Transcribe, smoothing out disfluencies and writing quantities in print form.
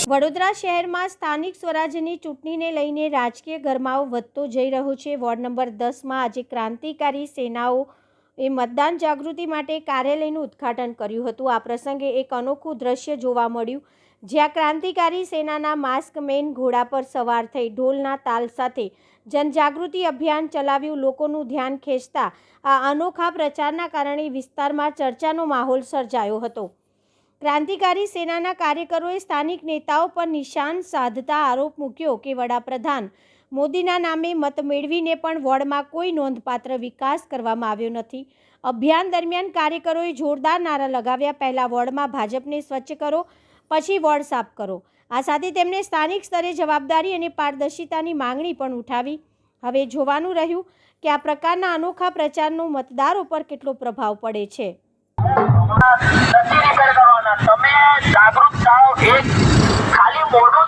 વડોદરા શહેરમાં સ્થાનિક સ્વરાજ્યની ચૂંટણીને લઈને રાજકીય ગરમાવો વધતો જઈ રહ્યો છે। વોર્ડ નંબર 10માં આજે ક્રાંતિકારી સેનાઓએ મતદાન જાગૃતિ માટે કાર્યાલયનું ઉદ્ઘાટન કર્યું હતું। આ પ્રસંગે એક અનોખું દ્રશ્ય જોવા મળ્યું, જ્યાં ક્રાંતિકારી સેનાના માસ્કમેન ઘોડા પર સવાર થઈ ઢોલના તાલ સાથે જનજાગૃતિ અભિયાન ચલાવ્યું। લોકોનું ધ્યાન ખેંચતા આ અનોખા પ્રચારના કારણે વિસ્તારમાં ચર્ચાનો માહોલ સર્જાયો હતો। ક્રાંતિકારી સેનાના કાર્યકરોએ સ્થાનિક નેતાઓ પર નિશાન સાધતા આરોપ મૂક્યો કે વડાપ્રધાન મોદીના નામે મત મેળવીને પણ વોર્ડમાં કોઈ નોંધપાત્ર વિકાસ કરવામાં આવ્યો નથી। અભિયાન દરમિયાન કાર્યકરોએ જોરદાર નારા લગાવ્યા, પહેલા વોર્ડમાં ભાજપને સ્વચ્છ કરો, પછી વોર્ડ સાફ કરો। આ સાથે તેમણે સ્થાનિક સ્તરે જવાબદારી અને પારદર્શિતાની માંગણી પણ ઉઠાવી। હવે જોવાનું રહ્યું કે આ પ્રકારના અનોખા પ્રચારનો મતદારો પર કેટલો પ્રભાવ પડે છે। તમે જાગૃત થાઓ, એક ખાલી મોઢું